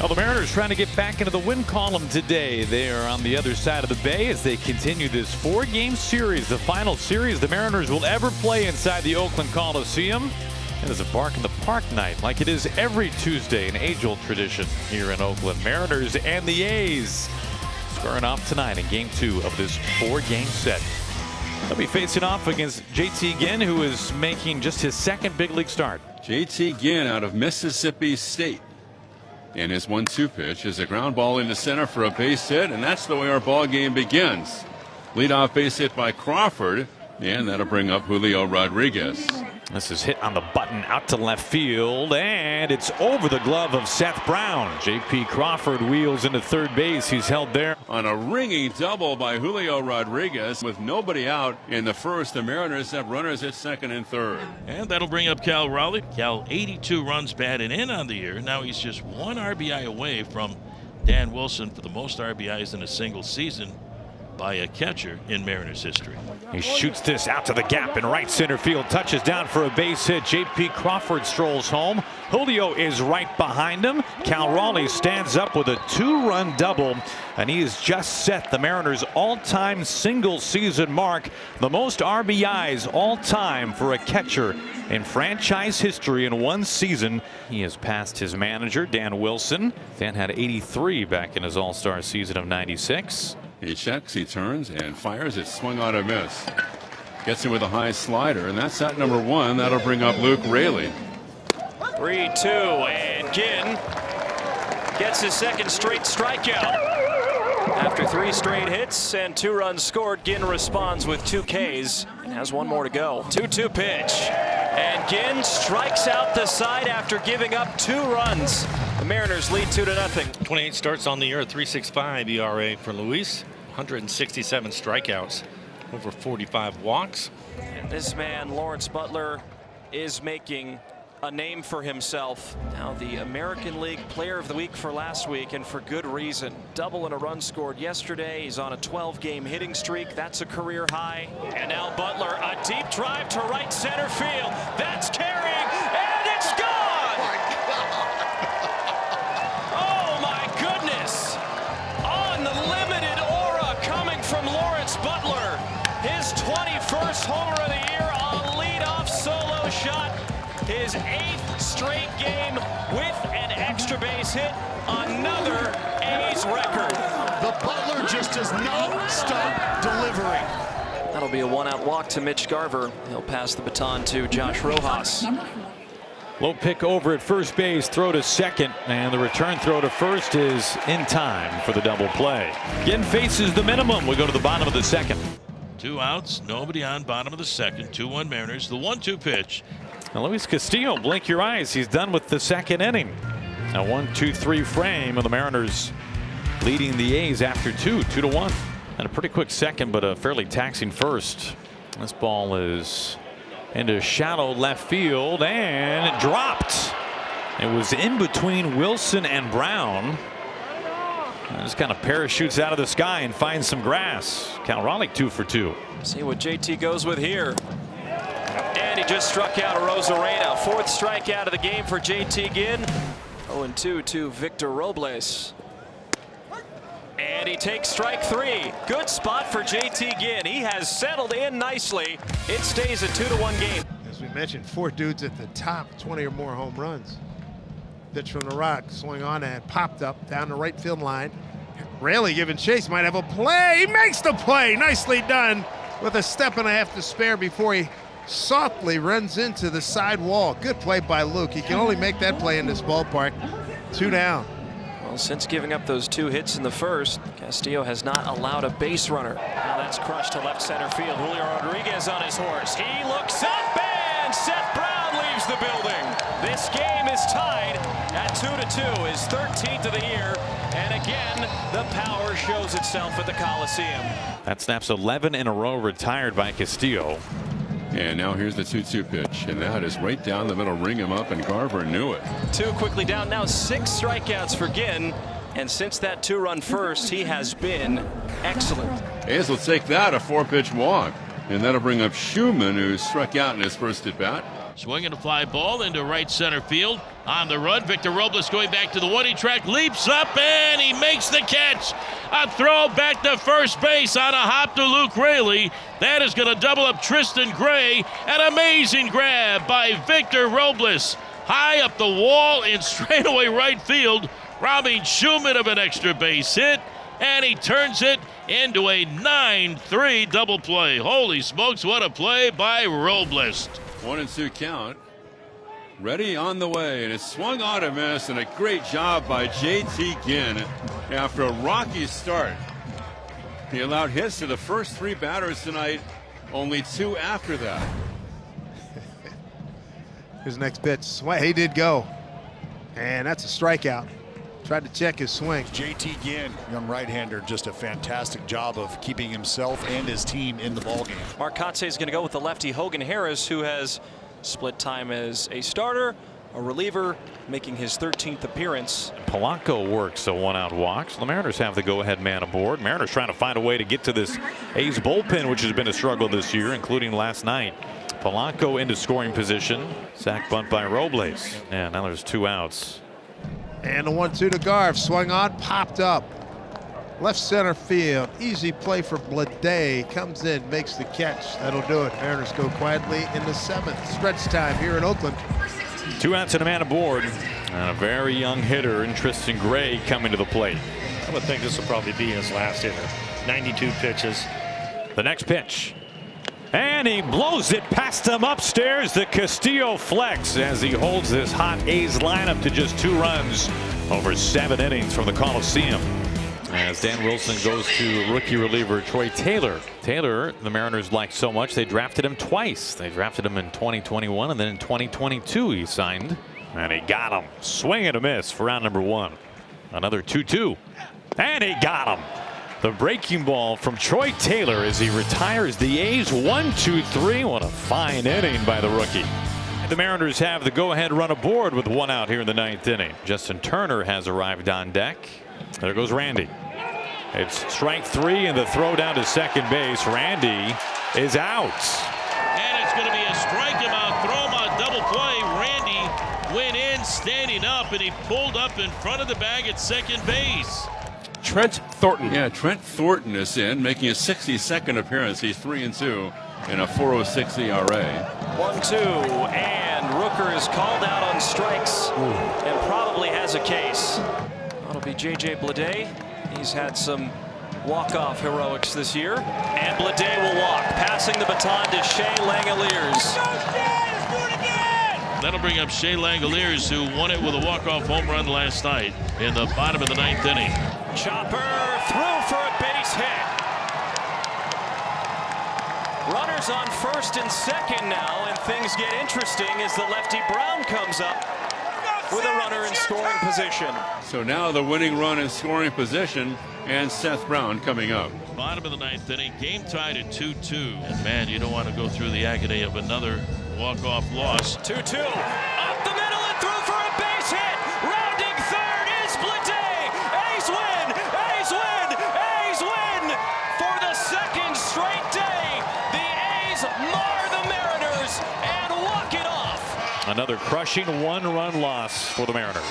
Well, the Mariners trying to get back into the win column today. They are on the other side of the bay as they continue this four-game series, the final series the Mariners will ever play inside the Oakland Coliseum. It is a bark in the park night like it is every Tuesday, an age-old tradition here in Oakland. Mariners and the A's squaring off tonight in Game 2 of this four-game set. They'll be facing off against JT Ginn, who is making just his second big league start. JT Ginn out of Mississippi State. And his 1-2 pitch is a ground ball into center for a base hit, and that's the way our ball game begins. Leadoff base hit by Crawford, and that'll bring up Julio Rodriguez. This is hit on the button out to left field, and it's over the glove of Seth Brown. J.P. Crawford wheels into third base. He's held there. On a ringing double by Julio Rodriguez with nobody out in the first, the Mariners have runners at second and third. And that'll bring up Cal Raleigh. Cal 82 runs batted in on the year. Now he's just one RBI away from Dan Wilson for the most RBIs in a single season by a catcher in Mariners history. He shoots this out to the gap in right center field, touches down for a base hit. J.P. Crawford strolls home. Julio is right behind him. Cal Raleigh stands up with a two-run double, and he has just set the Mariners' all-time single season mark, the most RBIs all-time for a catcher in franchise history in one season. He has passed his manager, Dan Wilson. Dan had 83 back in his all-star season of '96. He checks, he turns, and fires. It swung on a miss. Gets him with a high slider, and that's at number one. That'll bring up Luke Raley. 3-2, and Ginn gets his second straight strikeout. After 3 straight hits and 2 runs scored, Ginn responds with 2 Ks and has 1 more to go. 2-2 pitch, and Ginn strikes out the side after giving up 2 runs. The Mariners lead 2-0. 28 starts on the year, 3.65 ERA for Luis, 167 strikeouts, over 45 walks. And this man, Lawrence Butler, is making a name for himself. Now the American League Player of the Week for last week, and for good reason. Double and a run scored yesterday. He's on a 12-game hitting streak. That's a career high. And now Butler, a deep drive to right center field. That's carrying, and it's gone! Oh my goodness! Unlimited aura coming from Lawrence Butler. His 21st homer of the year, a leadoff solo shot. His 8th straight game with an extra base hit. Another A's record. The Butler just does not stop delivering. That'll be a 1-out walk to Mitch Garver. He'll pass the baton to Josh Rojas. Low pick over at first base, throw to second, and the return throw to first is in time for the double play. Ginn faces the minimum. We go to the bottom of the second. 2 outs, nobody on, bottom of the second. 2-1 Mariners. The 1-2 pitch. Now Luis Castillo, blink your eyes, he's done with the second inning. A 1-2-3 frame of the Mariners leading the A's after 2-1. And a pretty quick second, but a fairly taxing first. This ball is into shallow left field, and it dropped. It was in between Wilson and Brown. And just kind of parachutes out of the sky and finds some grass. Cal Raleigh 2 for 2. See what JT goes with here. And he just struck out Rosarena. 4th strikeout of the game for JT Ginn. 0-2 to Victor Robles. And he takes strike 3. Good spot for JT Ginn. He has settled in nicely. It stays a 2-1 game. As we mentioned, 4 dudes at the top, 20 or more home runs. Pitch from the rock, swing on and popped up down the right field line. Raley giving chase, might have a play. He makes the play. Nicely done with a step and a half to spare before he softly runs into the side wall. Good play by Luke. He can only make that play in this ballpark. 2 down. Well, since giving up those 2 hits in the first, Castillo has not allowed a base runner. Now that's crushed to left center field. Julio Rodriguez on his horse. He looks up, and Seth Brown leaves the building. This game is tied at 2-2, his 13th of the year. And again, the power shows itself at the Coliseum. That snaps 11 in a row retired by Castillo. And now here's the 2-2 pitch, and that is right down the middle. Ring him up, and Garver knew it. 2 quickly down. Now 6 strikeouts for Ginn, and since that 2-run first, he has been excellent. A's will take that, a 4-pitch walk. And that'll bring up Schumann, who struck out in his first at bat. Swinging a fly ball into right center field. On the run, Victor Robles going back to the one-inning track, leaps up, and he makes the catch. A throw back to first base on a hop to Luke Raley. That is going to double up Tristan Gray. An amazing grab by Victor Robles. High up the wall in straightaway right field, robbing Schumann of an extra base hit, and he turns it into a 9-3 double play. Holy smokes, what a play by Robles. 1-2 count. Ready on the way, and it's swung on a miss, and a great job by J.T. Ginn after a rocky start. He allowed hits to the first 3 batters tonight, only 2 after that. His next pitch, he did go, and that's a strikeout. Tried to check his swing. J.T. Ginn, young right-hander, just a fantastic job of keeping himself and his team in the ballgame. Mark Kotsay is going to go with the lefty Hogan Harris, who has split time as a starter, a reliever, making his 13th appearance. Polanco works a 1-out walk. So the Mariners have the go-ahead man aboard. Mariners trying to find a way to get to this A's bullpen, which has been a struggle this year, including last night. Polanco into scoring position. Sack bunt by Robles. And now there's 2 outs. And the 1-2 to Garv, swung on, popped up. Left center field, easy play for Blade. Comes in, makes the catch. That'll do it. Mariners go quietly in the 7th. Stretch time here in Oakland. 2 outs and a man aboard. And a very young hitter in Tristan Gray coming to the plate. I would think this will probably be his last hitter. 92 pitches. The next pitch. And he blows it past him upstairs. The Castillo flex as he holds this hot A's lineup to just 2 runs over 7 innings from the Coliseum. As Dan Wilson goes to rookie reliever Troy Taylor. Taylor, the Mariners like so much, they drafted him twice. They drafted him in 2021, and then in 2022 he signed. And he got him. Swing and a miss for round number 1. Another 2-2. And he got him. The breaking ball from Troy Taylor as he retires the A's. 1-2-3. What a fine inning by the rookie. The Mariners have the go-ahead run aboard with 1 out here in the 9th inning. Justin Turner has arrived on deck. There goes Randy. It's strike 3 and the throw down to second base. Randy is out. And it's going to be a strike him out, throw him on double play. Randy went in standing up, and he pulled up in front of the bag at second base. Trent Thornton. Yeah, Trent Thornton is in, making his 62nd appearance. He's 3-2 in a 4.06 ERA. 1-2, and Rooker is called out on strikes and probably has a case. That'll be J.J. Bleday. He's had some walk-off heroics this year. And Bleday will walk, passing the baton to Shea Langoliers. That'll bring up Shea Langoliers, who won it with a walk-off home run last night in the bottom of the 9th inning. Chopper through for a base hit. Runners on first and second now, and things get interesting as the lefty Brown comes up with a runner in scoring position. So now the winning run in scoring position, and Seth Brown coming up. Bottom of the 9th inning, game tied at 2-2. And man, you don't want to go through the agony of another walk-off loss. 2-2, up the middle and through for a base hit. Rounding third is Bleday. A's win, A's win, A's win. For the 2nd straight day, the A's mar the Mariners and walk it off. Another crushing 1-run loss for the Mariners.